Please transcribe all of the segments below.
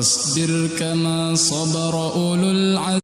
فاصبر كما صبر أولو العزم.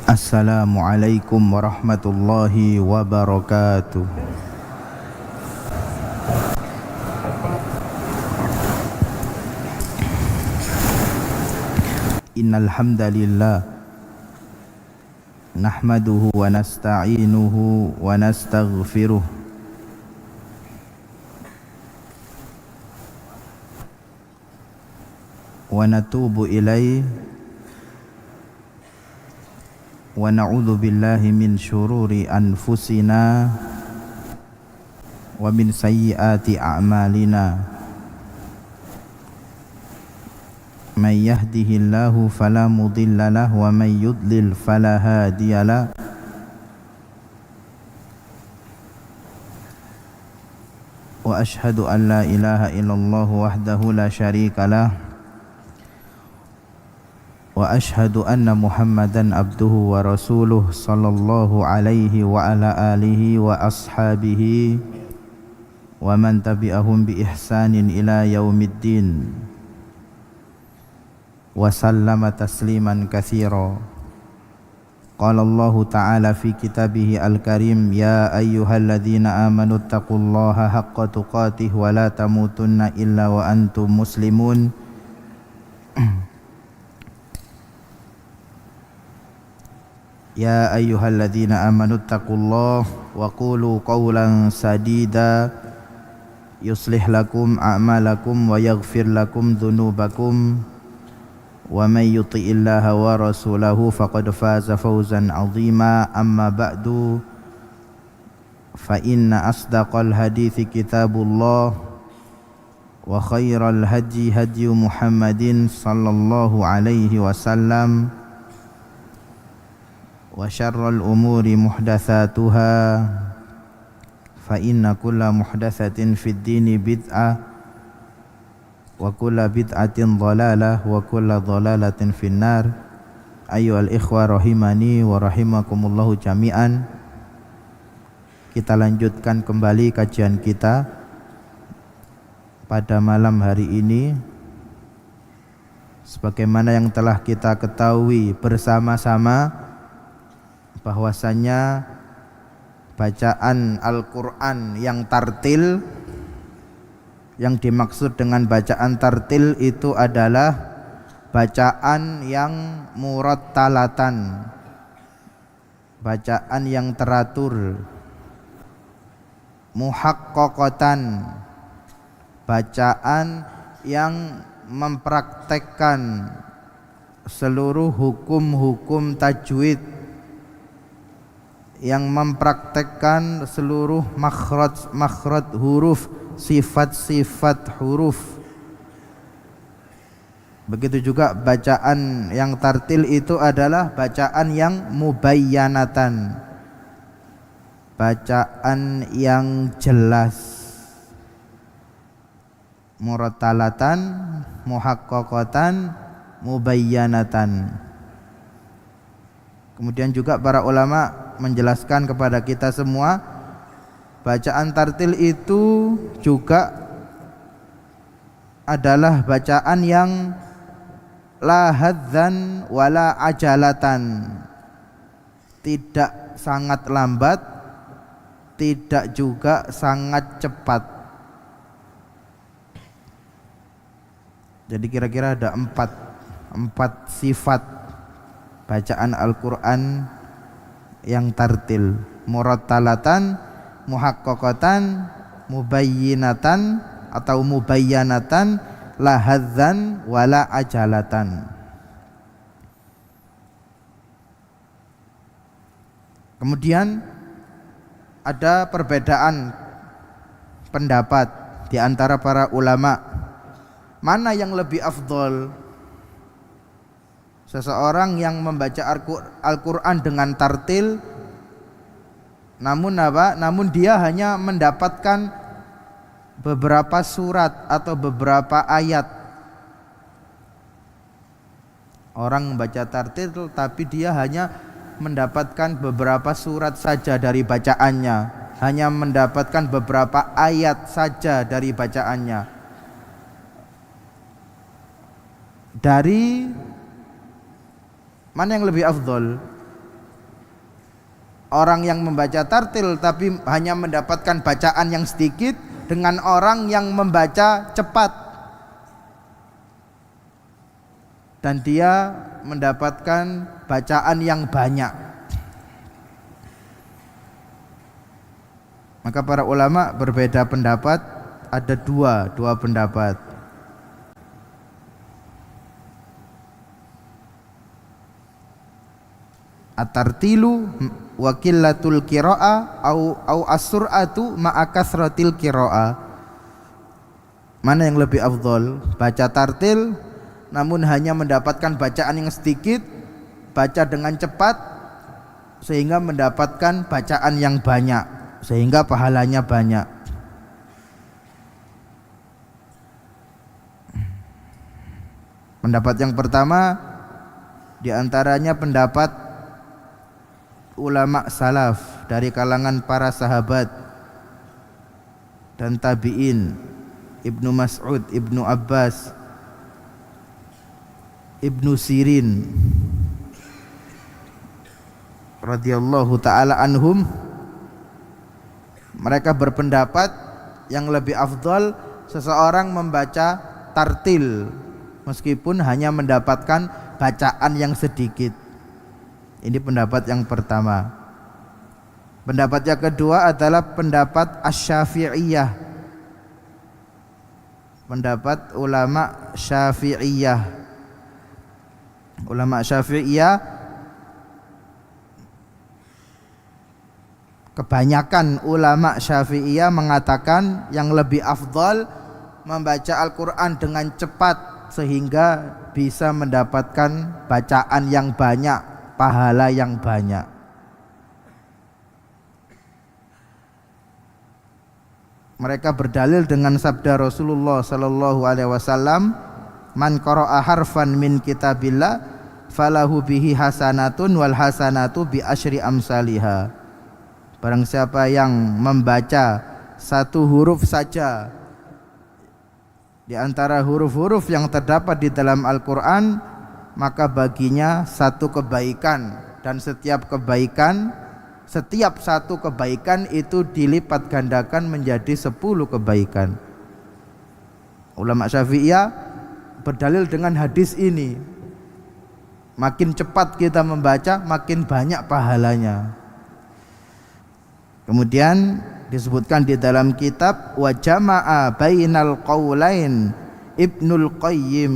Assalamualaikum warahmatullahi wabarakatuh. Innal hamdalillah nahmaduhu wa nasta'inuhu wa nastaghfiruh wa natubu ilaihi wa na'udzu billahi min syururi anfusina wa min sayyiati a'malina. May yahdihillahu fala mudilla lahu wa may yudlil fala hadiya lahu. Wa ashhadu an la ilaha illallah wahdahu la syarika lahu wa ashhadu anna Muhammadan abduhu wa rasuluh sallallahu alaihi wa ala alihi wa ashabihi wa man tabi'ahum bi ihsanin ila yaumiddin wa sallama tasliman katsira. Qala Allahu ta'ala fi kitabihi al-karim, ya ayyuhalladzina amanu taqullaha haqqa tuqatih wa la tamutunna illa wa antum muslimun. Ya ayyuhalladzina amanu taqullaha wa qulu qawlan sadida yuslih lakum a'malakum wa yaghfir lakum dhunubakum wa may yuti'illaha wa rasulahu faqad faza fawzan 'azima. Amma ba'du, fa inna asdaqal hadithi kitabullah wa khairal hadyi hadyu Muhammadin sallallahu alaihi wasallam wa syarrul umuri muhdatsatuha fa inna kulla muhdatsatin fid dini bid'ah wa kulla bid'atin dhalalah wa kulla dhalalatin finnar. Ayyuhal ikhwah rahimani wa rahimakumullahu jami'an. Kita lanjutkan kembali kajian kita pada malam hari ini. Sebagaimana yang telah kita ketahui bersama-sama bahwasanya bacaan Al-Quran yang tartil, yang dimaksud dengan bacaan tartil itu adalah bacaan yang murattalatan, bacaan yang teratur, muhaqqaqatan, bacaan yang mempraktekkan seluruh hukum-hukum tajwid, yang mempraktekkan seluruh makhraj huruf, sifat-sifat huruf. Begitu juga bacaan yang tartil itu adalah bacaan yang mubayyanatan, bacaan yang jelas, murattalatan, muhaqqaqatan, mubayyanatan. Kemudian juga para ulama menjelaskan kepada kita semua, bacaan tartil itu juga adalah bacaan yang la hadzan wala ajalatan, tidak sangat lambat, tidak juga sangat cepat. Jadi kira-kira ada empat sifat bacaan Al-Quran yang tartil: murattalatan, muhaqqaqatan, mubayyinatan atau mubayyanatan, la hadzan wala ajalatan. Kemudian ada perbedaan pendapat di antara para ulama, mana yang lebih afdol, seseorang yang membaca Al-Quran dengan tartil namun dia hanya mendapatkan beberapa surat atau beberapa ayat. Orang membaca tartil tapi dia hanya mendapatkan beberapa surat saja dari bacaannya, hanya mendapatkan beberapa ayat saja dari bacaannya. Dari mana yang lebih afdol? Orang yang membaca tartil tapi hanya mendapatkan bacaan yang sedikit, dengan orang yang membaca cepat dan dia mendapatkan bacaan yang banyak. Maka para ulama berbeda pendapat, ada dua pendapat. At-tartilu wa qillatul qira'a au as-sur'atu ma'a kasratil qira'a. Mana yang lebih afdol? Baca tartil namun hanya mendapatkan bacaan yang sedikit, baca dengan cepat sehingga mendapatkan bacaan yang banyak, sehingga pahalanya banyak. Pendapat yang pertama di antaranya pendapat ulama salaf dari kalangan para sahabat dan tabi'in, Ibnu Mas'ud, Ibnu Abbas, Ibnu Sirin radhiyallahu ta'ala anhum. Mereka berpendapat yang lebih afdal seseorang membaca tartil meskipun hanya mendapatkan bacaan yang sedikit. Ini pendapat yang pertama. Pendapat yang kedua adalah pendapat Asy-Syafi'iyah, pendapat ulama Syafi'iyah. Ulama Syafi'iyah kebanyakan ulama Syafi'iyah mengatakan yang lebih afdal membaca Al-Quran dengan cepat sehingga bisa mendapatkan bacaan yang banyak, pahala yang banyak. Mereka berdalil dengan sabda Rasulullah sallallahu alaihi wasallam, "Man qara'a harfan min kitabillah falahu bihi hasanatun wal hasanatu bi asyri amsalihha." Barang siapa yang membaca satu huruf saja di antara huruf-huruf yang terdapat di dalam Al-Qur'an, maka baginya satu kebaikan, dan setiap satu kebaikan itu dilipat gandakan menjadi 10 kebaikan. Ulama Syafi'iyah berdalil dengan hadis ini. Makin cepat kita membaca, makin banyak pahalanya. Kemudian disebutkan di dalam kitab wa jama'a bainal qaulain Ibnul Qayyim.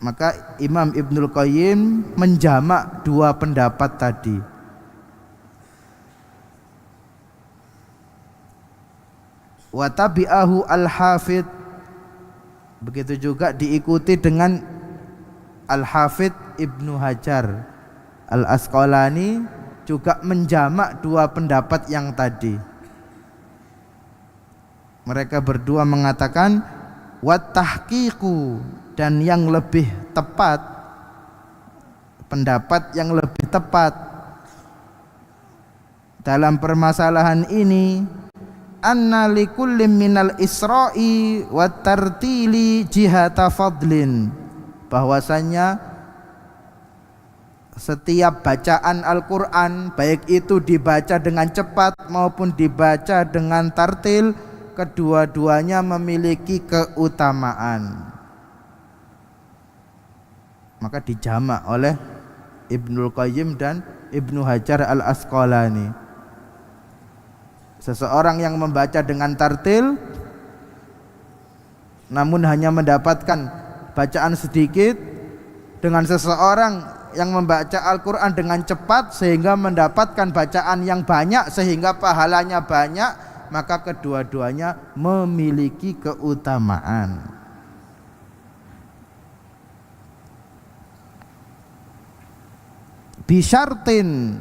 Maka Imam Ibnul Qayyim menjamak dua pendapat tadi. Wa tabi'ahu al-Hafidh, begitu juga diikuti dengan Al-Hafidh Ibnu Hajar Al-Asqalani juga menjamak dua pendapat yang tadi. Mereka berdua mengatakan wa tahqiqu, dan yang lebih tepat pendapat yang lebih tepat dalam permasalahan ini, anna likulli minal isra'i wat tartili jihata fadlin, bahwasanya setiap bacaan Al-Quran, baik itu dibaca dengan cepat maupun dibaca dengan tartil, kedua-duanya memiliki keutamaan. Maka dijamak oleh Ibnul Qayyim dan Ibnu Hajar Al-Asqalani. Seseorang yang membaca dengan tartil namun hanya mendapatkan bacaan sedikit, dengan seseorang yang membaca Al-Quran dengan cepat sehingga mendapatkan bacaan yang banyak sehingga pahalanya banyak, maka kedua-duanya memiliki keutamaan. Bisyartin,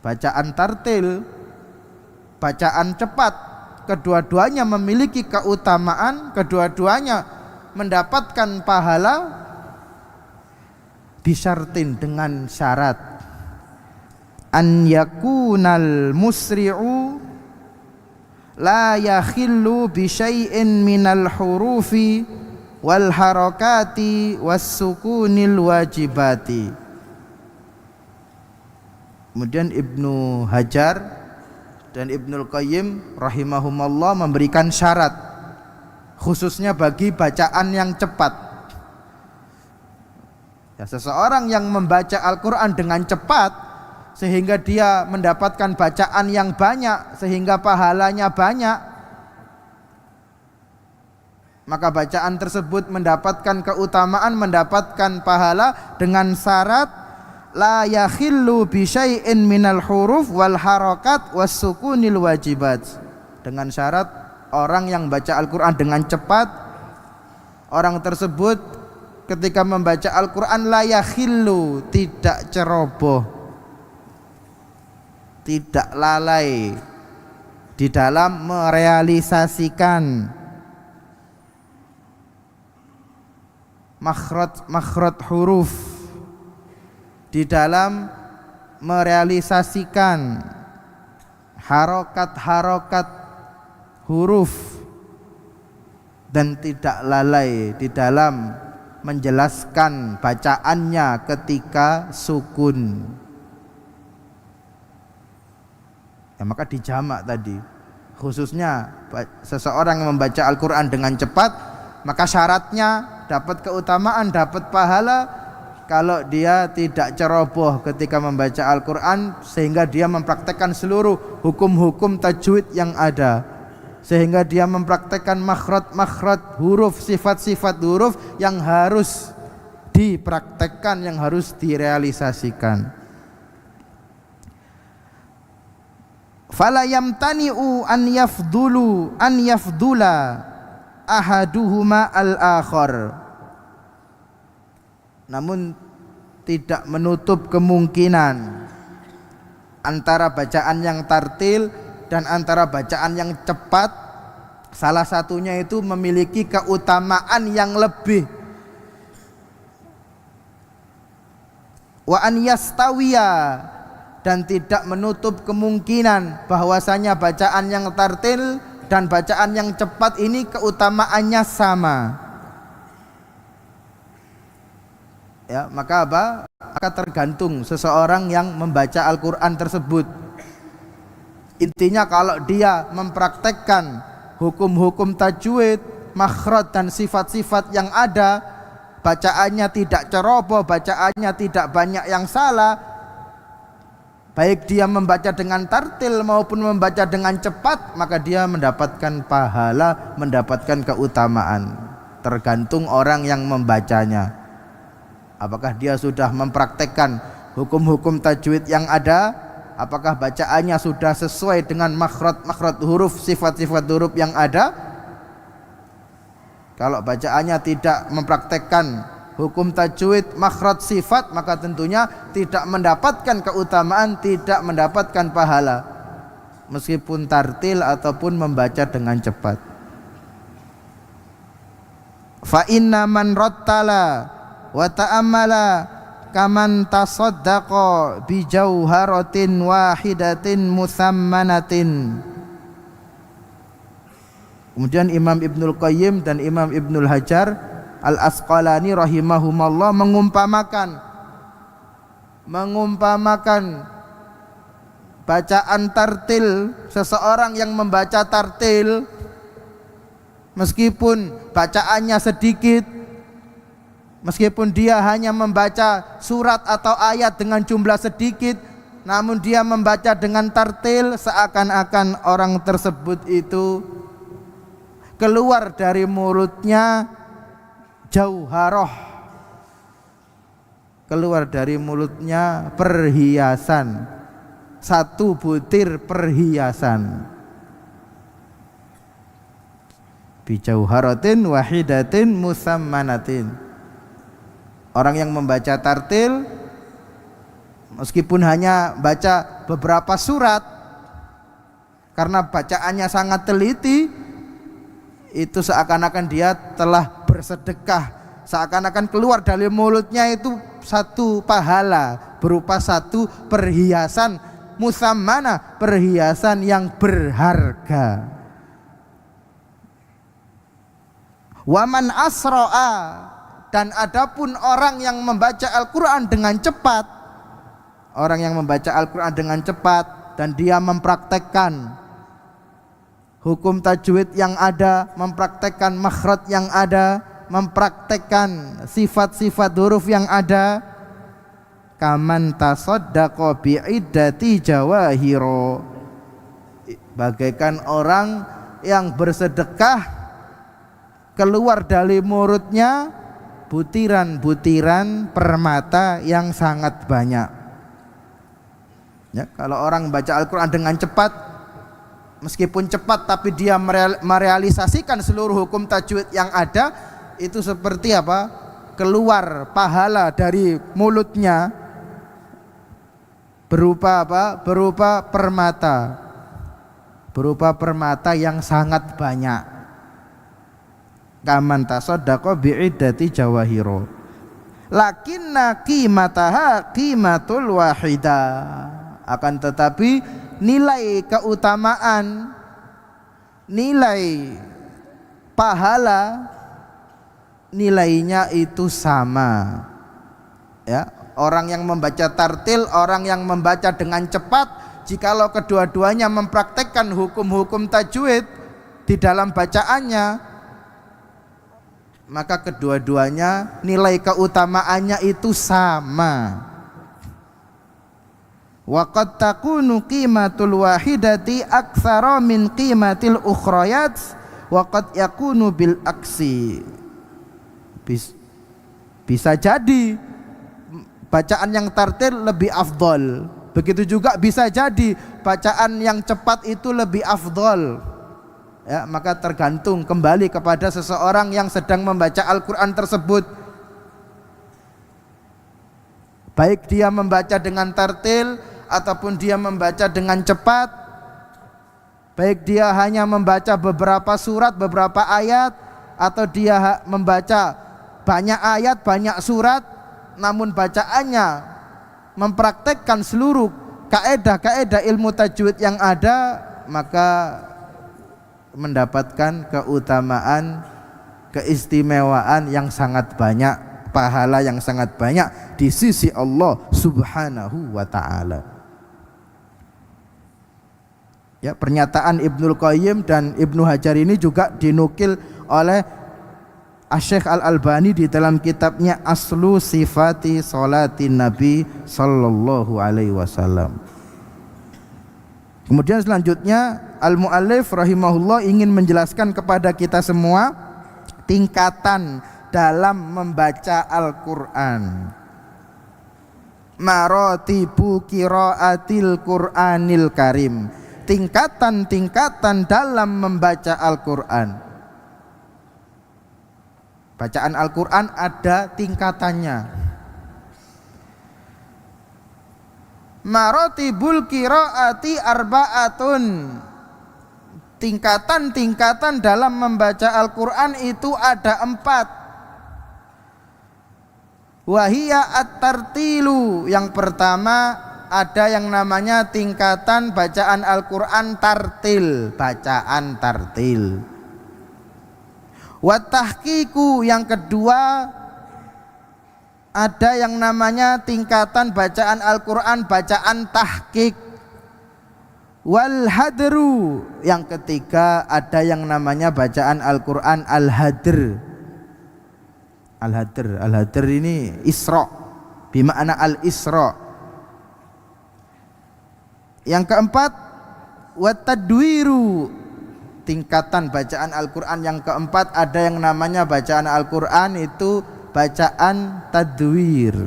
bacaan tartil, bacaan cepat, kedua-duanya memiliki keutamaan, kedua-duanya mendapatkan pahala. Bisyartin, dengan syarat, an yakunal musri'u la yakhillu bi syai'in minal hurufi wal harakati was sukunil wajibati. Kemudian Ibnu Hajar dan Ibnul Qayyim rahimahumallah memberikan syarat khususnya bagi bacaan yang cepat. Ya, seseorang yang membaca Al-Quran dengan cepat sehingga dia mendapatkan bacaan yang banyak sehingga pahalanya banyak, maka bacaan tersebut mendapatkan keutamaan, mendapatkan pahala, dengan syarat la yakhillu bi syai'in minal huruf wal harakat was sukunil wajibat. Dengan syarat orang yang baca Al-Quran dengan cepat, orang tersebut ketika membaca Al-Quran la yakhillu, tidak ceroboh, tidak lalai di dalam merealisasikan makhraj huruf, di dalam merealisasikan harokat-harokat huruf, dan tidak lalai di dalam menjelaskan bacaannya ketika sukun. Ya, maka dijamak tadi, khususnya seseorang yang membaca Al-Quran dengan cepat, maka syaratnya dapat keutamaan, dapat pahala kalau dia tidak ceroboh ketika membaca Al-Quran sehingga dia mempraktekkan seluruh hukum-hukum tajwid yang ada, sehingga dia mempraktekkan makhraj huruf, sifat-sifat huruf yang harus dipraktekkan, yang harus direalisasikan. Fala yamtani'u an yafdula ahaduhuma al-akhar. Namun tidak menutup kemungkinan antara bacaan yang tartil dan antara bacaan yang cepat, salah satunya itu memiliki keutamaan yang lebih. Wa an yastawiya, dan tidak menutup kemungkinan bahwasanya bacaan yang tartil dan bacaan yang cepat ini keutamaannya sama. Ya, maka apa? Maka tergantung seseorang yang membaca Al-Quran tersebut. Intinya kalau dia mempraktekkan hukum-hukum tajwid, makhraj dan sifat-sifat yang ada, bacaannya tidak ceroboh, bacaannya tidak banyak yang salah, baik dia membaca dengan tartil maupun membaca dengan cepat, maka dia mendapatkan pahala, mendapatkan keutamaan. Tergantung orang yang membacanya. Apakah dia sudah mempraktekkan hukum-hukum tajwid yang ada, apakah bacaannya sudah sesuai dengan makhraj huruf, sifat-sifat huruf yang ada. Kalau bacaannya tidak mempraktekkan hukum tajwid, makhraj, sifat, maka tentunya tidak mendapatkan keutamaan, tidak mendapatkan pahala, meskipun tartil ataupun membaca dengan cepat. Fa inna man rattala wa ta'ammala kaman tasaddaqa bi jauharatin wahidatin musammanatin. Kemudian Imam Ibnul Qayyim dan Imam Ibnul Hajar Al-Asqalani rahimahumallah mengumpamakan bacaan tartil, seseorang yang membaca tartil meskipun bacaannya sedikit, meskipun dia hanya membaca surat atau ayat dengan jumlah sedikit, namun dia membaca dengan tartil, seakan-akan orang tersebut itu keluar dari mulutnya jauharah, keluar dari mulutnya perhiasan, satu butir perhiasan. Bijauharatin wahidatin musammanatin. Orang yang membaca tartil meskipun hanya baca beberapa surat, karena bacaannya sangat teliti, itu seakan-akan dia telah bersedekah, seakan-akan keluar dari mulutnya itu satu pahala berupa satu perhiasan musammana, perhiasan yang berharga. Waman asra'a, dan adapun orang yang membaca Al-Quran dengan cepat, orang yang membaca Al-Quran dengan cepat dan dia mempraktekkan hukum tajwid yang ada, mempraktekkan makhraj yang ada, mempraktekkan sifat-sifat huruf yang ada, kaman tasaddaqa bi'iddati jawahiro, bagaikan orang yang bersedekah keluar dari mulutnya butiran-butiran permata yang sangat banyak. Ya, kalau orang baca Al-Quran dengan cepat, meskipun cepat tapi dia merealisasikan seluruh hukum tajwid yang ada, itu seperti apa? Keluar pahala dari mulutnya berupa apa? Berupa permata. Berupa permata yang sangat banyak. Kaman tasaddaqa bi'iddati jawahiro. Lakinna qimataha qimatul wahida. Akan tetapi nilai keutamaan, nilai pahala, nilainya itu sama. Ya, orang yang membaca tartil, orang yang membaca dengan cepat, jikalau kedua-duanya mempraktekkan hukum-hukum tajwid di dalam bacaannya, maka kedua-duanya nilai keutamaannya itu sama. Wa qad takunu qimatul wahidati aktsara min qimatil ukhrayat wa qad yakunu bil aksi. Bisa jadi bacaan yang tartil lebih afdol, begitu juga bisa jadi bacaan yang cepat itu lebih afdol. Ya, maka tergantung kembali kepada seseorang yang sedang membaca Al-Quran tersebut, baik dia membaca dengan tartil ataupun dia membaca dengan cepat, baik dia hanya membaca beberapa surat, beberapa ayat, atau dia membaca banyak ayat, banyak surat, namun bacaannya mempraktekkan seluruh kaedah-kaedah ilmu tajwid yang ada, maka mendapatkan keutamaan, keistimewaan yang sangat banyak, pahala yang sangat banyak di sisi Allah Subhanahu wa ta'ala. Ya, pernyataan Ibnul Qayyim dan Ibnu Hajar ini juga dinukil oleh Asy-Syaikh Al-Albani di dalam kitabnya Aslu Sifati Sholatin Nabi sallallahu alaihi wasallam. Kemudian selanjutnya Al-Mu'allif rahimahullah ingin menjelaskan kepada kita semua tingkatan dalam membaca Al-Quran. Maratibu qiraatil Qur'anil Karim, tingkatan-tingkatan dalam membaca Al-Quran. Bacaan Al-Quran ada tingkatannya. Maratibul qiraati arba'atun, tingkatan-tingkatan dalam membaca Al-Quran itu ada 4. Wahia at-tartilu, yang pertama ada yang namanya tingkatan bacaan Al-Quran tartil, bacaan tartil. Wat tahqiqu, yang kedua ada yang namanya tingkatan bacaan Al-Quran bacaan tahqiq. Wal hadru, yang ketiga ada yang namanya bacaan Al-Quran al-hadr. Al-hadr ini Isra, bima'na al-Isra. Yang keempat wat tadwiru, tingkatan bacaan Al-Quran yang keempat ada yang namanya bacaan Al-Quran itu bacaan tadwir.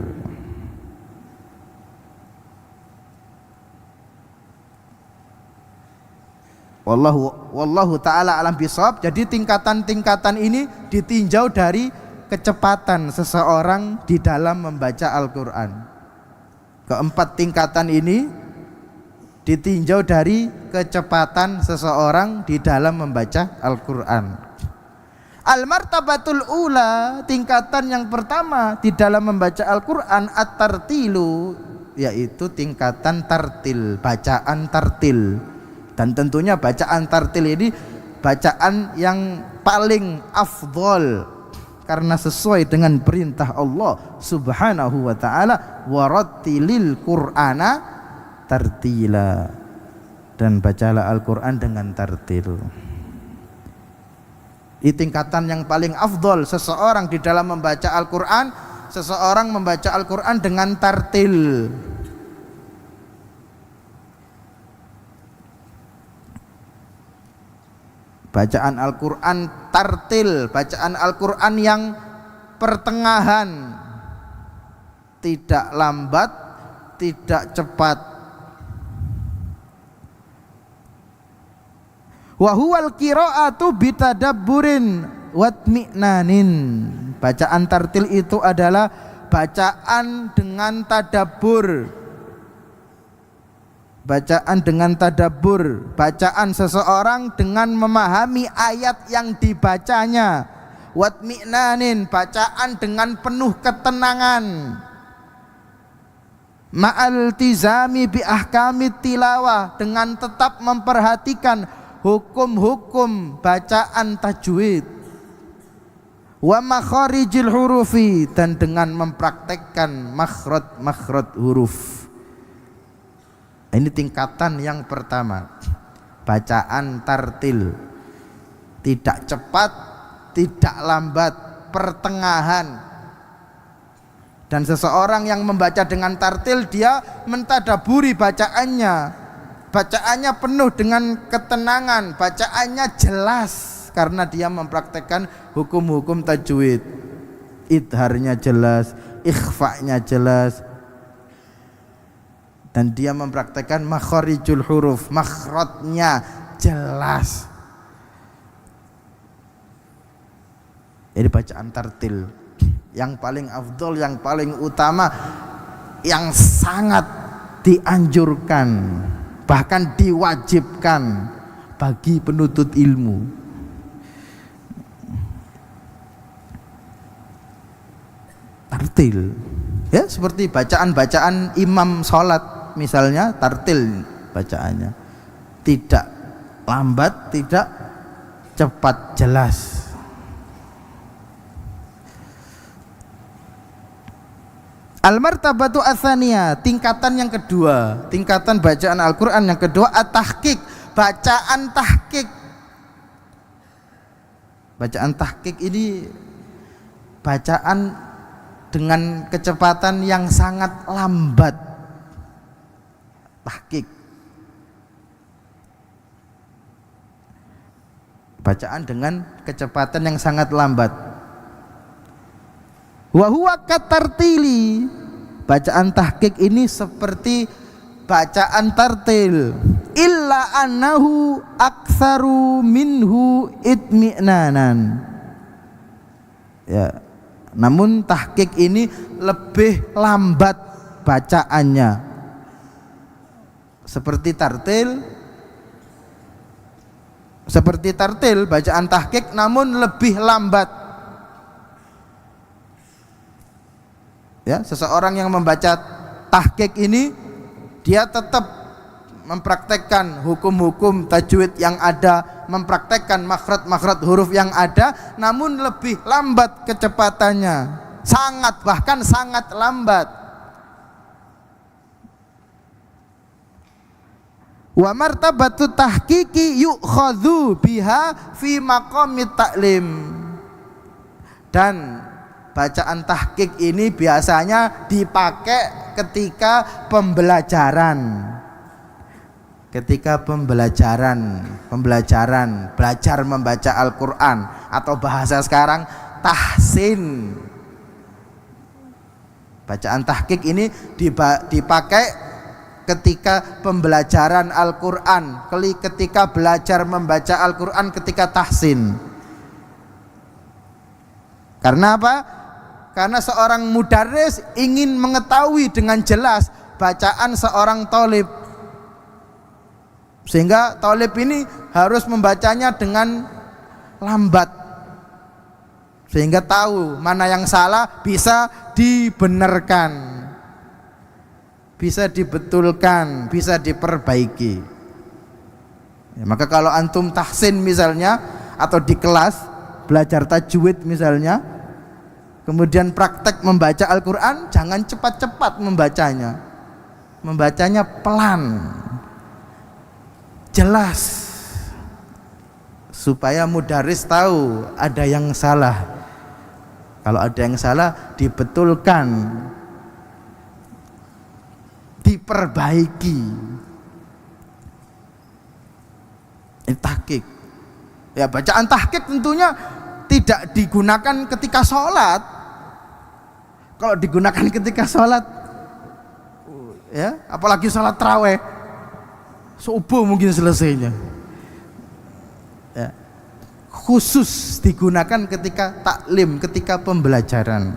Wallahu ta'ala alam bisawab. Jadi tingkatan-tingkatan ini ditinjau dari kecepatan seseorang di dalam membaca Al-Quran. Keempat tingkatan ini ditinjau dari kecepatan seseorang di dalam membaca Al-Quran. Al-martabatul ula, tingkatan yang pertama di dalam membaca Al-Quran, at-tartilu, yaitu tingkatan tartil, bacaan tartil. Dan tentunya bacaan tartil ini bacaan yang paling afdol, karena sesuai dengan perintah Allah Subhanahu wa ta'ala, warattilil Qur'ana tartila, dan bacalah Al-Quran dengan tartil. Ini tingkatan yang paling afdol seseorang di dalam membaca Al-Quran, seseorang membaca Al-Quran dengan tartil. Bacaan Al-Quran tartil, bacaan Al-Quran yang pertengahan, tidak lambat, tidak cepat. Wa huwal qiraatu bitadabburin watmi'nanin. Bacaan tartil itu adalah bacaan dengan tadabbur. Bacaan dengan tadabbur, bacaan seseorang dengan memahami ayat yang dibacanya. Watmi'nanin, bacaan dengan penuh ketenangan. Ma'al tizami bi ahkamit tilawah, dengan tetap memperhatikan hukum-hukum bacaan tajwid. Wa makharijil hurufi, dan dengan mempraktekkan makhraj huruf. Ini tingkatan yang pertama, bacaan tartil, tidak cepat, tidak lambat, pertengahan. Dan seseorang yang membaca dengan tartil, dia mentadaburi bacaannya. Bacaannya penuh dengan ketenangan, bacaannya jelas, karena dia mempraktekkan hukum-hukum tajwid. Idharnya jelas, ikhfa'nya jelas, dan dia mempraktekkan makharijul huruf, makhrajnya jelas. Ini bacaan tartil yang paling afdol, yang paling utama, yang sangat dianjurkan, bahkan diwajibkan bagi penuntut ilmu. Tartil, ya, seperti bacaan-bacaan imam sholat misalnya, tartil bacaannya, tidak lambat, tidak cepat, jelas. Al-martabatu ats-tsaniyah, tingkatan yang kedua, tingkatan bacaan Al-Quran yang kedua, at-tahqiq, bacaan tahqiq. Bacaan tahqiq ini bacaan dengan kecepatan yang sangat lambat. Tahqiq, bacaan dengan kecepatan yang sangat lambat. Wa huwa katartili, bacaan tahqiq ini seperti bacaan tartil, illa annahu aktsaru minhu itmi'nanan. Ya, namun tahqiq ini lebih lambat bacaannya. Seperti tartil, bacaan tahqiq namun lebih lambat. Ya, seseorang yang membaca tahqiq ini dia tetap mempraktekkan hukum-hukum tajwid yang ada, mempraktekkan makhraj-makhraj huruf yang ada, namun lebih lambat kecepatannya, sangat, bahkan sangat lambat. Wa martabatu tahqiqi yu'khadhu biha fi maqamit ta'lim. Dan bacaan tahqiq ini biasanya dipakai ketika pembelajaran. Ketika pembelajaran, belajar membaca Al-Qur'an, atau bahasa sekarang tahsin. Bacaan tahqiq ini dipakai ketika pembelajaran Al-Qur'an, ketika belajar membaca Al-Qur'an, ketika tahsin. Karena apa? Karena seorang mudarris ingin mengetahui dengan jelas bacaan seorang thalib, sehingga thalib ini harus membacanya dengan lambat, sehingga tahu mana yang salah, bisa dibenarkan, bisa dibetulkan, bisa diperbaiki. Ya, maka kalau antum tahsin misalnya, atau di kelas belajar tajwid misalnya, kemudian praktek membaca Al-Qur'an, jangan cepat-cepat membacanya. Membacanya pelan, jelas, supaya mudarris tahu ada yang salah. Kalau ada yang salah, dibetulkan, diperbaiki. Ini tahqiq. Ya, bacaan tahqiq tentunya tidak digunakan ketika sholat. Kalau digunakan ketika sholat, ya, apalagi sholat tarawih, subuh mungkin selesainya. Ya, khusus digunakan ketika taklim, ketika pembelajaran.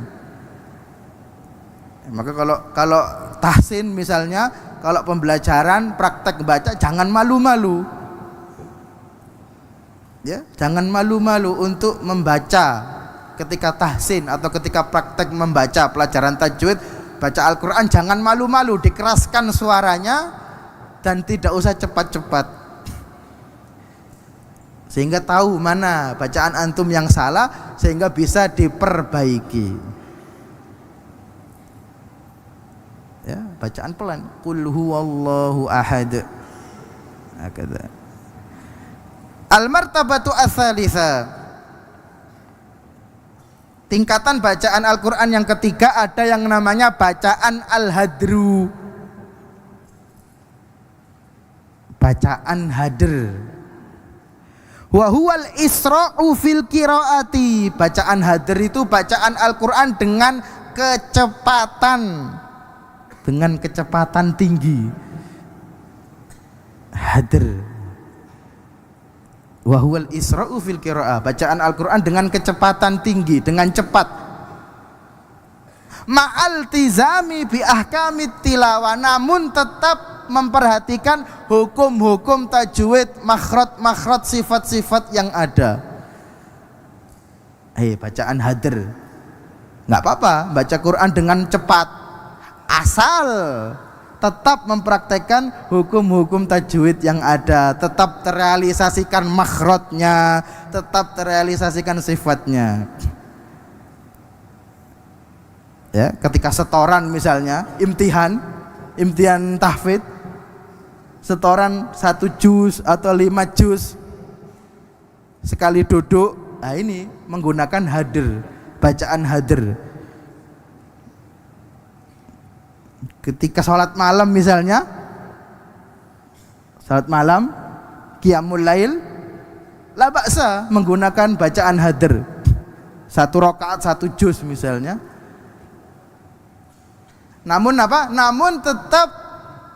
Ya, maka kalau tahsin misalnya, kalau pembelajaran praktek baca, jangan malu-malu. Ya, jangan malu-malu untuk membaca ketika tahsin atau ketika praktek membaca pelajaran tajwid, baca Al-Qur'an, jangan malu-malu, dikeraskan suaranya dan tidak usah cepat-cepat, sehingga tahu mana bacaan antum yang salah, sehingga bisa diperbaiki. Ya, bacaan pelan, qul huwallahu ahad. Hakadha. Al-martabatu ats-tsalitsah. Tingkatan bacaan Al-Qur'an yang ketiga, ada yang namanya bacaan al-hadru. Bacaan hadr. Wa huwal isra'u fil qiraati. Bacaan hadr itu bacaan Al-Qur'an dengan kecepatan tinggi. Hadr. Wa huwal isra'u fil qiraah, bacaan Al-Qur'an dengan kecepatan tinggi, dengan cepat. Ma'al tizami bi ahkamit tilawah, namun tetap memperhatikan hukum-hukum tajwid, makhraj, sifat-sifat yang ada. Bacaan hadr, nggak apa-apa baca Quran dengan cepat, asal tetap mempraktekkan hukum-hukum tajwid yang ada, tetap terrealisasikan makhrajnya, tetap terrealisasikan sifatnya. Ya, ketika setoran misalnya, imtihan tahfidz, setoran 1 juz atau 5 juz sekali duduk, nah ini menggunakan hadr, bacaan hadr. Ketika sholat malam misalnya, sholat malam, qiyamul lail, la ba'sa menggunakan bacaan hadr, 1 rakaat 1 juz misalnya. Namun apa? Namun tetap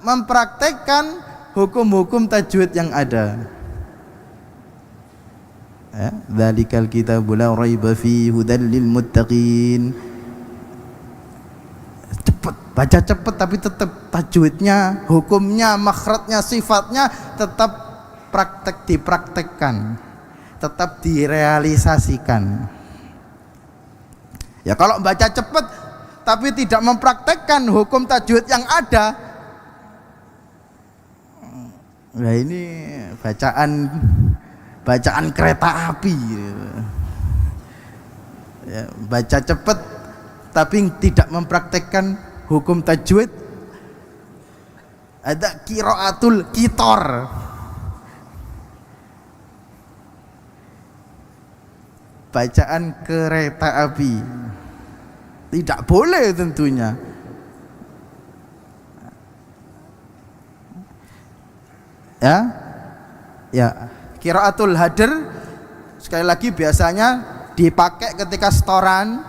mempraktekkan hukum-hukum tajwid yang ada. Ya, dzalikal kitabu la raiba fihi hudal lil muttaqin. Baca cepet tapi tetap tajwidnya, hukumnya, makhrajnya, sifatnya tetap dipraktekkan, tetap direalisasikan. Ya, kalau baca cepet tapi tidak mempraktekkan hukum tajwid yang ada. Nah ini bacaan kereta api ya, baca cepat tapi tidak mempraktekkan hukum tajwid. Ada qiraatul kitor, bacaan kereta api, tidak boleh tentunya. Ya, qiraatul hadr sekali lagi biasanya dipakai ketika setoran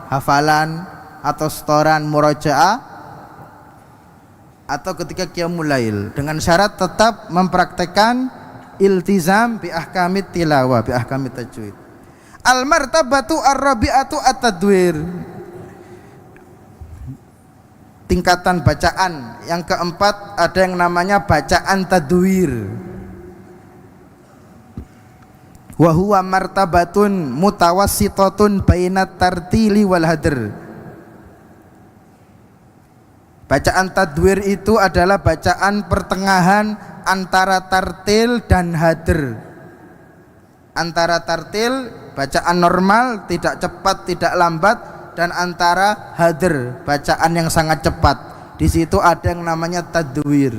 hafalan atau setoran murojaah atau ketika qiyamul lail, dengan syarat tetap mempraktekkan iltizam bi ahkamit tilawah, bi ahkamit tajwid. Al martabatu ar-rabi'atu at-tadwir, tingkatan bacaan yang keempat ada yang namanya bacaan tadwir. Wa huwa martabatun mutawassitatun bainat tartili wal hadr. Bacaan tadwir itu adalah bacaan pertengahan antara tartil dan hadr. Antara tartil, bacaan normal, tidak cepat, tidak lambat, dan antara hadr, bacaan yang sangat cepat. Di situ ada yang namanya tadwir.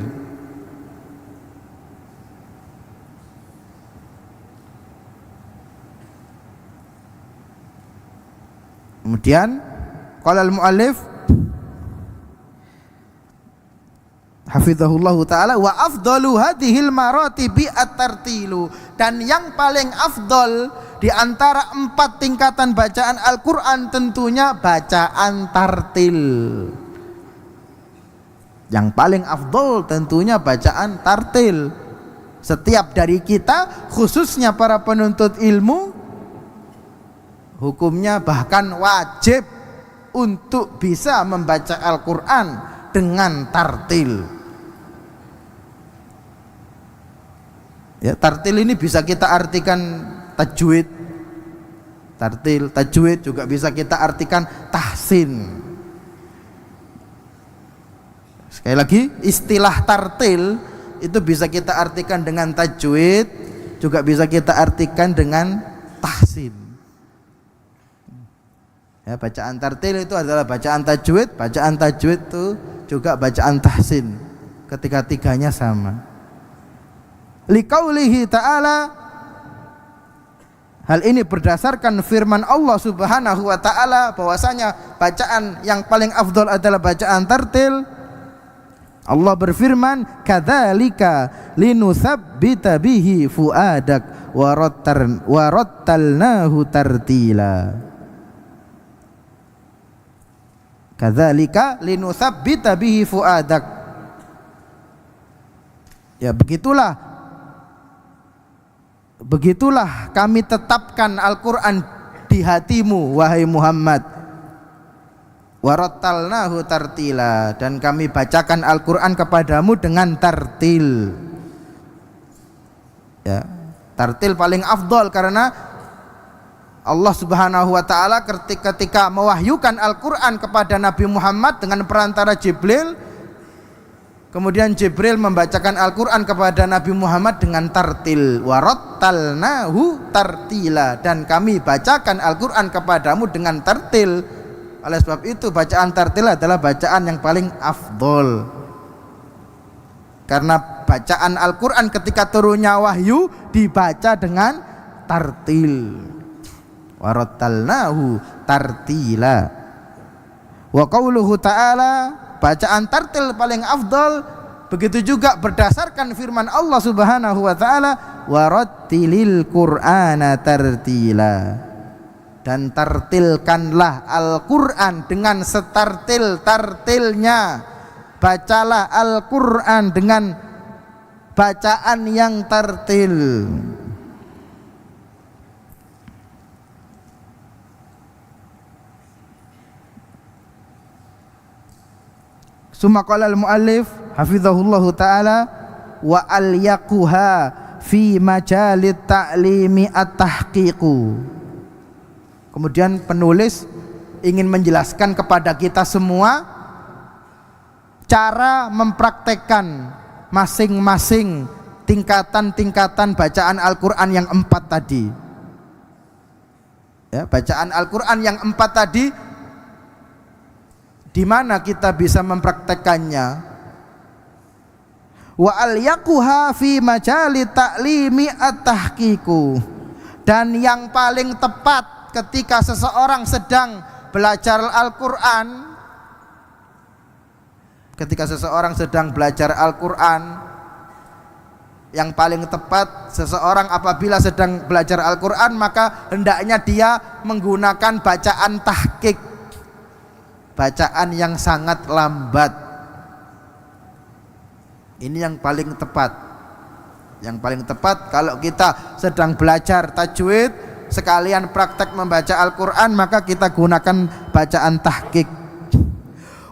Kemudian qala al-muallif hafizahullahu ta'ala wa afdalu hadhil maratibi at-tartilu, dan yang paling afdol di antara 4 tingkatan bacaan Al-Quran tentunya bacaan tartil. Yang paling afdol tentunya bacaan tartil. Setiap dari kita, khususnya para penuntut ilmu, hukumnya bahkan wajib untuk bisa membaca Al-Quran dengan tartil. Ya, tartil ini bisa kita artikan tajwid. Tartil, tajwid juga bisa kita artikan tahsin. Sekali lagi, istilah tartil itu bisa kita artikan dengan tajwid, juga bisa kita artikan dengan tahsin. Ya, bacaan tartil itu adalah bacaan tajwid itu juga bacaan tahsin. Ketiga-tiganya sama. Liqaulihi ta'ala, hal ini berdasarkan firman Allah Subhanahu wa ta'ala bahwasanya bacaan yang paling afdol adalah bacaan tartil. Allah berfirman, kadzalika linutsabbita bihi fuadak wa rattalnahu tartila. Kadzalika linutsabbita bihi fuadak. Ya, begitulah kami tetapkan Al-Quran di hatimu wahai Muhammad. Warattalnahu tartila, dan kami bacakan Al-Quran kepadamu dengan tartil. Ya, tartil paling afdol karena Allah Subhanahu wa ta'ala ketika mewahyukan Al-Quran kepada Nabi Muhammad dengan perantara Jibril, kemudian Jibril membacakan Al-Quran kepada Nabi Muhammad dengan tartil. Warattalnahu tartila, dan kami bacakan Al-Quran kepadamu dengan tartil. Oleh sebab itu bacaan tartil adalah bacaan yang paling afdol, karena bacaan Al-Quran ketika turunnya wahyu dibaca dengan tartil. Warattalnahu tartila. Wa qauluhu ta'ala, bacaan tartil paling afdal. Begitu juga berdasarkan firman Allah Subhanahu wa ta'ala, warattilil Qur'ana tartila, dan tartilkanlah Al-Quran dengan setartil-tartilnya. Bacalah Al-Quran dengan bacaan yang tartil. Summa qala al-muallif hafizahullahu ta'ala wa al-yaquha fi majalit ta'limi at-tahqiqu. Kemudian penulis ingin menjelaskan kepada kita semua cara mempraktekkan masing-masing tingkatan-tingkatan bacaan Al-Quran yang 4 tadi. Ya, bacaan Al-Quran yang 4 tadi, di mana kita bisa mempraktekannya? Wa al-yaquha fi majali ta'limi at-tahqiqu. Dan yang paling tepat ketika seseorang sedang belajar Al-Quran, yang paling tepat seseorang apabila sedang belajar Al-Quran, maka hendaknya dia menggunakan bacaan tahqiq, bacaan yang sangat lambat. Ini yang paling tepat. Yang paling tepat kalau kita sedang belajar tajwid sekalian praktek membaca Al-Quran, maka kita gunakan bacaan tahqiq.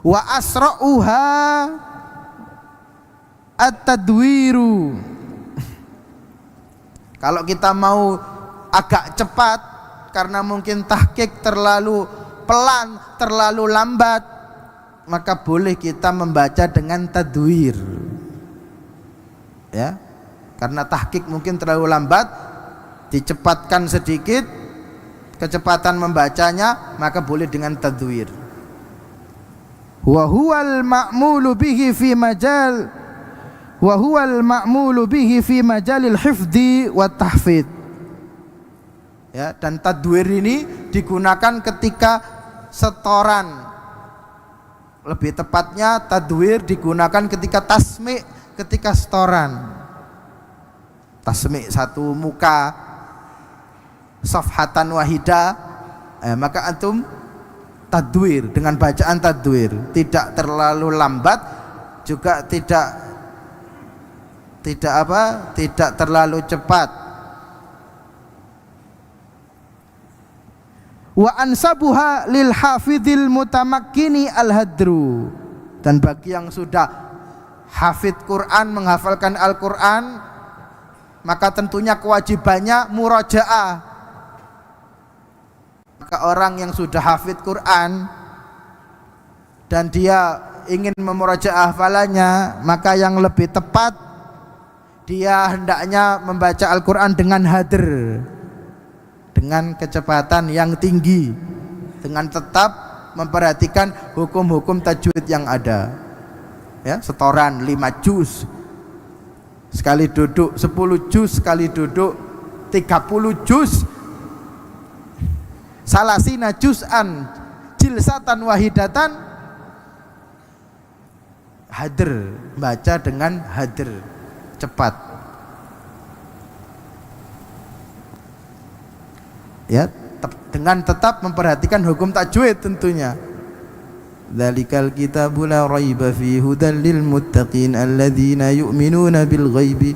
Wa asra'uha at-tadwiru. Kalau kita mau agak cepat karena mungkin tahqiq terlalu pelan, terlalu lambat, maka boleh kita membaca dengan tadwir. Ya. Karena tahqiq mungkin terlalu lambat, dicepatkan sedikit kecepatan membacanya, maka boleh dengan tadwir. Wa huwal ma'mulu bihi fi majal wa huwal ma'mulu bihi fi majalil hifdzi wa tahfidz. Ya, dan tadwir ini digunakan ketika setoran. Lebih tepatnya tadwir digunakan ketika tasmi', ketika setoran. Tasmi' satu muka, safhatan wahida, maka antum tadwir dengan bacaan tadwir, tidak terlalu lambat, juga tidak terlalu cepat. Wa ansabuha lil hafidhil mutamakkini al-hadru. Dan bagi yang sudah hafidh Quran, menghafalkan Al-Quran, maka tentunya kewajibannya murajaah. Maka orang yang sudah hafidh Quran dan dia ingin memurajaah hafalannya, maka yang lebih tepat dia hendaknya membaca Al-Quran dengan hadr, dengan kecepatan yang tinggi, dengan tetap memperhatikan hukum-hukum tajwid yang ada. Ya, setoran 5 juz sekali duduk, 10 juz sekali duduk, 30 juz, salasina juz'an jilsatan wahidatan, hadr, baca dengan hadr, cepat. Ya, dengan tetap memperhatikan hukum tajwid tentunya. Dzalikal kitabu la raiba fihi hudal lil muttaqin alladzina yu'minuna bil ghaibi.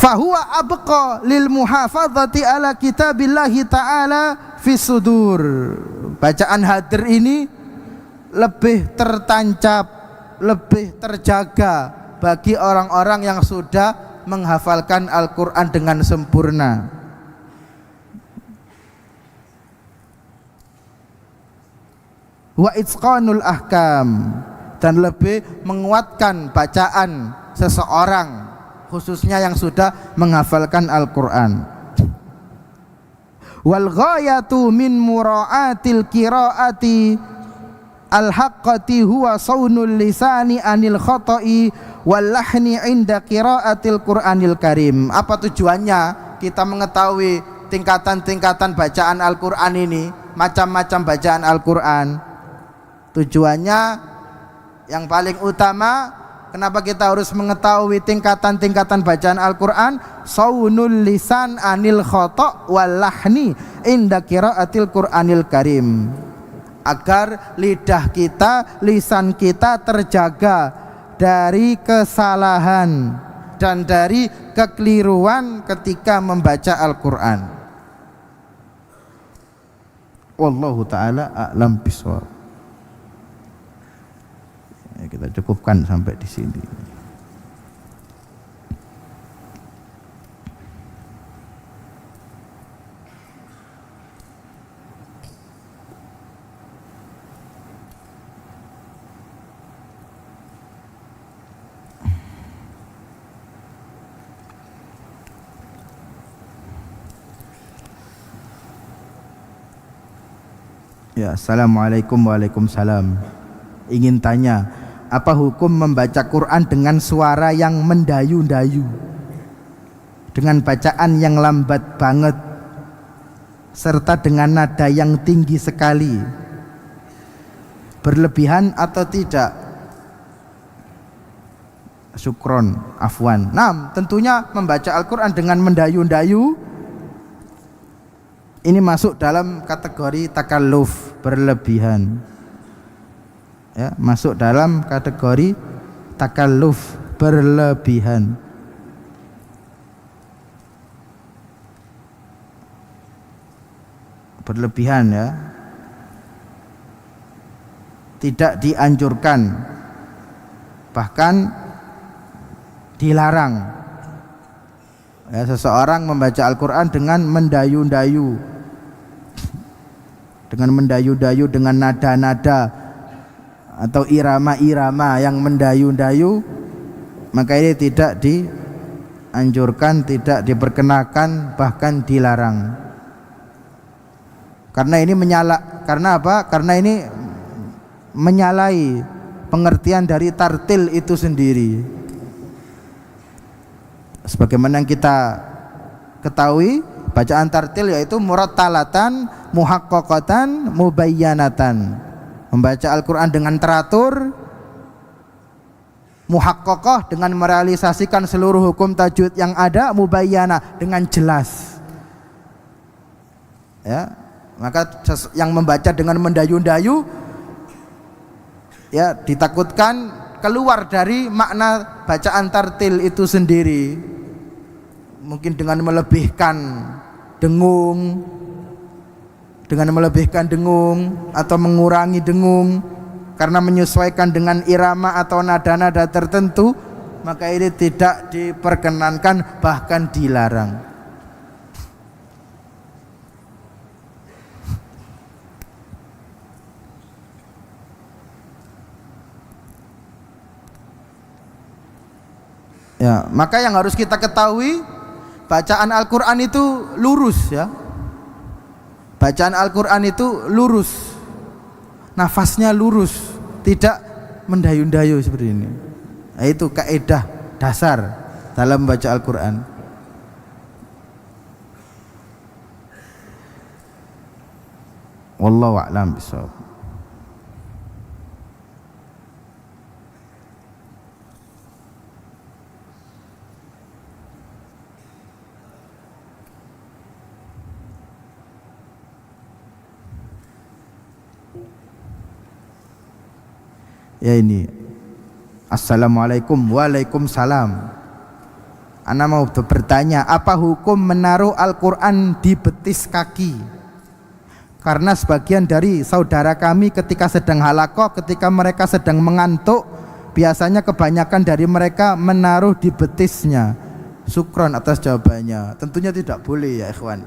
Fahuwa abqa lil muhafadzati ala kitabillahi ta'ala fi sudur. Bacaan hadr ini lebih tertancap, lebih terjaga bagi orang-orang yang sudah menghafalkan Al-Quran dengan sempurna. Wa itqanul ahkam, dan lebih menguatkan bacaan seseorang, khususnya yang sudah menghafalkan Al-Quran. Wal ghayatu min mura'atil qiraati al-haqqati huwa saunul lisani anil khata'i wal lahni inda qiraatil Qur'anil Karim. Apa tujuannya kita mengetahui tingkatan-tingkatan bacaan Al-Quran ini, macam-macam bacaan Al-Quran? Tujuannya yang paling utama, kenapa kita harus mengetahui tingkatan-tingkatan bacaan Al-Quran? Saunul lisan anil khata' wal lahni inda qiraatil Qur'anil Karim, agar lidah kita, lisan kita terjaga dari kesalahan dan dari kekeliruan ketika membaca Al-Quran. Wallahu ta'ala a'lam bishawab. Kita cukupkan sampai di sini. Ya, assalamualaikum. Waalaikumsalam. Ingin tanya, apa hukum membaca Quran dengan suara yang mendayu-dayu, dengan bacaan yang lambat banget, serta dengan nada yang tinggi sekali, berlebihan atau tidak? Syukron, afwan. Nah, tentunya membaca Al-Quran dengan mendayu-dayu ini masuk dalam kategori takalluf, berlebihan. Ya, masuk dalam kategori takalluf, berlebihan. Berlebihan ya. Tidak dianjurkan, bahkan dilarang. Ya, seseorang membaca Al-Quran dengan mendayu-dayu, dengan nada-nada atau irama-irama yang mendayu-dayu, maka ini tidak dianjurkan, tidak diperkenakan, bahkan dilarang. Karena ini karena apa? Karena ini menyalahi pengertian dari tartil itu sendiri. Sebagaimana yang kita ketahui, bacaan tartil yaitu murattalatan, muhaqqaqatan, mubayyanatan. Membaca Al-Quran dengan teratur, muhaqqaqah dengan merealisasikan seluruh hukum tajwid yang ada, mubayyanah dengan jelas. Ya, maka yang membaca dengan mendayu-dayu ya ditakutkan keluar dari makna bacaan tartil itu sendiri, mungkin dengan melebihkan dengung, atau mengurangi dengung karena menyesuaikan dengan irama atau nada-nada tertentu, maka ini tidak diperkenankan, bahkan dilarang. Ya, maka yang harus kita ketahui, bacaan Al-Quran itu lurus ya. Bacaan Al-Quran itu lurus, nafasnya lurus, tidak mendayu-dayu seperti ini. Nah, itu kaidah dasar dalam membaca Al-Quran. Wallahu a'lam bishawab. Ya ini, assalamualaikum. Waalaikumsalam. Ana mau bertanya, apa hukum menaruh Al-Quran di betis kaki? Karena sebagian dari saudara kami ketika sedang halaqah, ketika mereka sedang mengantuk, biasanya kebanyakan dari mereka menaruh di betisnya. Syukron atas jawabannya. Tentunya tidak boleh ya ikhwan.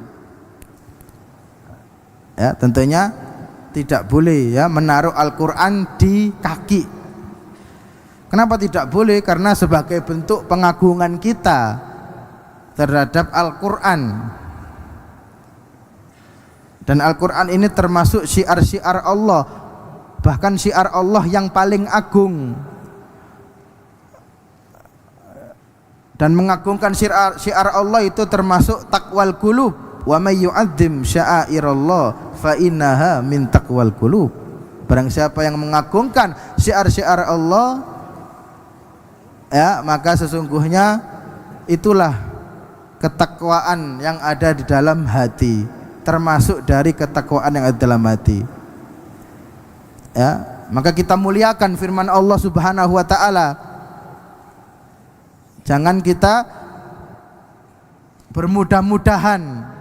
Ya, tentunya tidak boleh ya menaruh Al-Quran di kaki. Kenapa tidak boleh? Karena sebagai bentuk pengagungan kita terhadap Al-Quran. Dan Al-Quran ini termasuk syiar-syiar Allah, bahkan syiar Allah yang paling agung. Dan mengagungkan syiar Allah itu termasuk taqwal qulub. Wa may yu'azzim sya'airallah fa innaha min taqwal qulub. Barang siapa yang mengagungkan syiar-syiar Allah, ya, maka sesungguhnya itulah ketakwaan yang ada di dalam hati, termasuk dari ketakwaan yang ada dalam hati. Ya, maka kita muliakan firman Allah Subhanahu wa taala. Jangan kita bermudah-mudahan.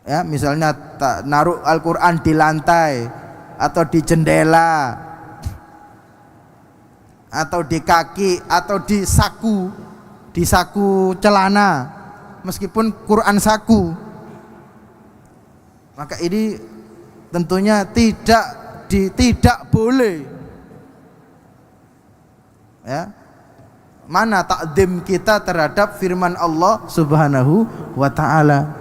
Ya, misalnya naruh Al-Quran di lantai atau di jendela atau di kaki atau di saku celana, meskipun Quran saku, maka ini tentunya tidak boleh. Ya, mana takdim kita terhadap firman Allah Subhanahu wa taala?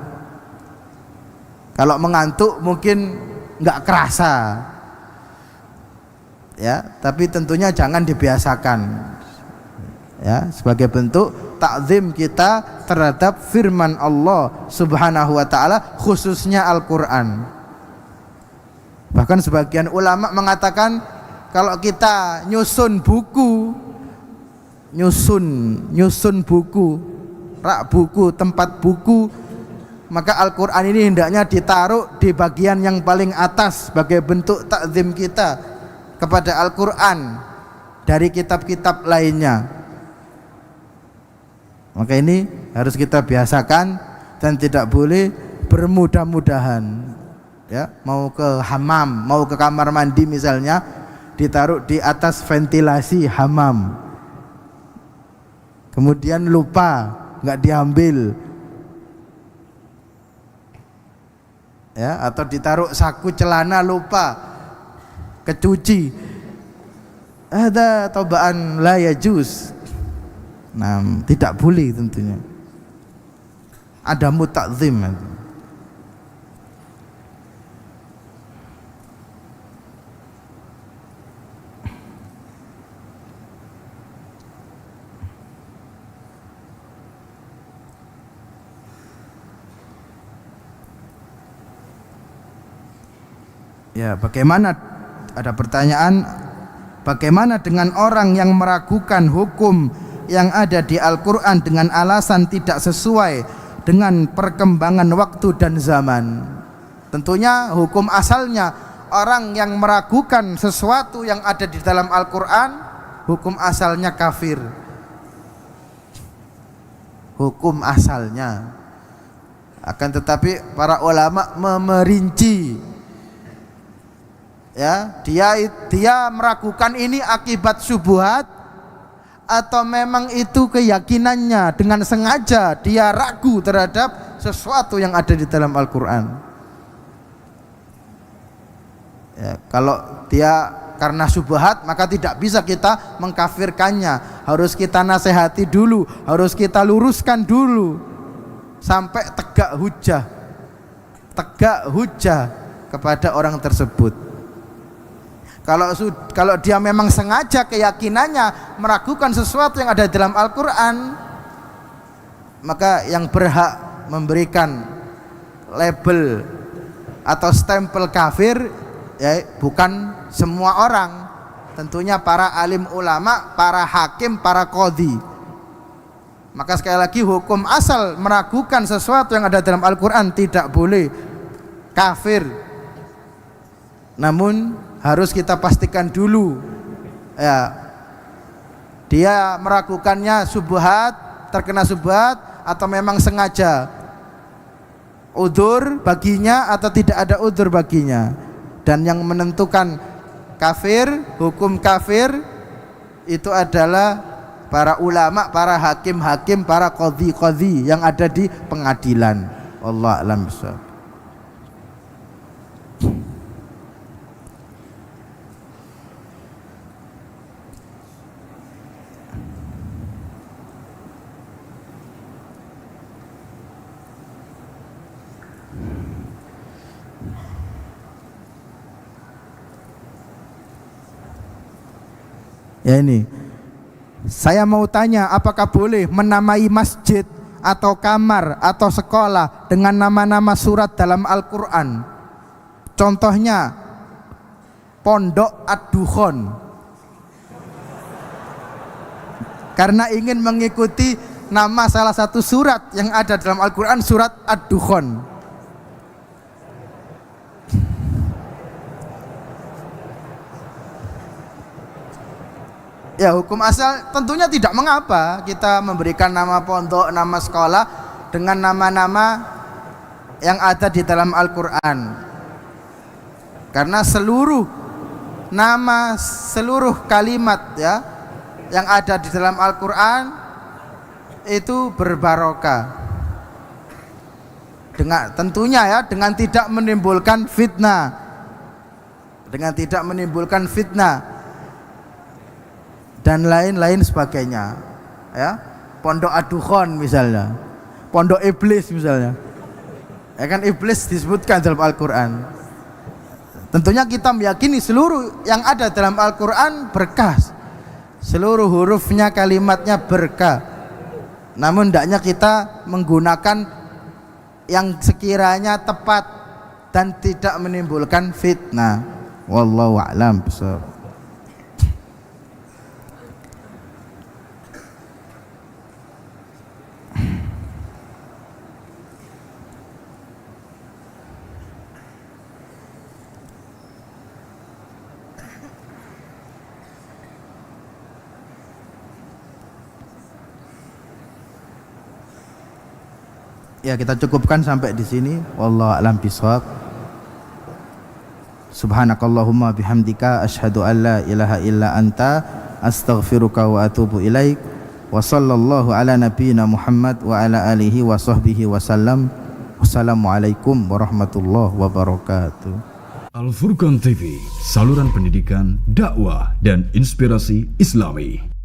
Kalau mengantuk mungkin nggak kerasa, ya, tapi tentunya jangan dibiasakan, ya, sebagai bentuk takzim kita terhadap firman Allah Subhanahu wa taala, khususnya Al-Qur'an. Bahkan sebagian ulama mengatakan kalau kita nyusun buku, rak buku, tempat buku, maka Al-Qur'an ini hendaknya ditaruh di bagian yang paling atas sebagai bentuk takzim kita kepada Al-Qur'an dari kitab-kitab lainnya. Maka ini harus kita biasakan dan tidak boleh bermudah-mudahan, ya, mau ke hammam, mau ke kamar mandi misalnya, ditaruh di atas ventilasi hammam, kemudian lupa, nggak diambil, ya, atau ditaruh saku celana lupa kecuci, ada tobaan la yajuz. Nah, tidak boleh tentunya, ada mutakzim. Ya, bagaimana, ada pertanyaan, bagaimana dengan orang yang meragukan hukum yang ada di Al-Qur'an dengan alasan tidak sesuai dengan perkembangan waktu dan zaman? Tentunya hukum asalnya orang yang meragukan sesuatu yang ada di dalam Al-Qur'an, hukum asalnya kafir. Hukum asalnya. Akan tetapi para ulama memerinci, ya, dia meragukan ini akibat syubhat atau memang itu keyakinannya, dengan sengaja dia ragu terhadap sesuatu yang ada di dalam Al-Qur'an. Ya, kalau dia karena syubhat, maka tidak bisa kita mengkafirkannya, harus kita nasihati dulu, harus kita luruskan dulu sampai tegak hujah kepada orang tersebut. Kalau dia memang sengaja keyakinannya meragukan sesuatu yang ada dalam Al-Qur'an, maka yang berhak memberikan label atau stempel kafir, ya, bukan semua orang, tentunya para alim ulama, para hakim, para qadhi. Maka sekali lagi, hukum asal meragukan sesuatu yang ada dalam Al-Qur'an tidak boleh kafir, namun harus kita pastikan dulu, ya, dia meragukannya syubhat, terkena syubhat, atau memang sengaja, udzur baginya atau tidak ada udzur baginya. Dan yang menentukan kafir, hukum kafir itu adalah para ulama, para hakim-hakim, para qadhi-qadhi yang ada di pengadilan. Wallahu a'lam bishawab. Ya, ini saya mau tanya, apakah boleh menamai masjid atau kamar atau sekolah dengan nama-nama surat dalam Al-Qur'an? Contohnya Pondok Ad-Dukhon, karena ingin mengikuti nama salah satu surat yang ada dalam Al-Qur'an, surat Ad-Dukhon. Ya, hukum asal tentunya tidak mengapa kita memberikan nama pondok, nama sekolah dengan nama-nama yang ada di dalam Al-Qur'an. Karena seluruh nama, seluruh kalimat, ya, yang ada di dalam Al-Qur'an itu berbarokah. Dengan tentunya, ya, dengan tidak menimbulkan fitnah. Dengan tidak menimbulkan fitnah dan lain-lain sebagainya, ya. Pondok Ad-Dukhon misalnya, pondok iblis misalnya, Ya kan iblis disebutkan dalam Al-Qur'an. Tentunya kita meyakini seluruh yang ada dalam Al-Qur'an berkah. Seluruh hurufnya, kalimatnya berkah. Namun hendaknya kita menggunakan yang sekiranya tepat dan tidak menimbulkan fitnah. Wallahu a'lam bishawab. Ya, kita cukupkan sampai di sini. Wallahu a'lam bishawab. Subhanakallahumma bihamdika asyhadu an la ilaha illa anta astaghfiruka wa atubu ilaik. Wa sallallahu ala nabiyyina Muhammad wa ala alihi wa sahbihi wasallam. Wassalamualaikum warahmatullahi wabarakatuh. Al Furqan TV, saluran pendidikan, dakwah dan inspirasi Islami.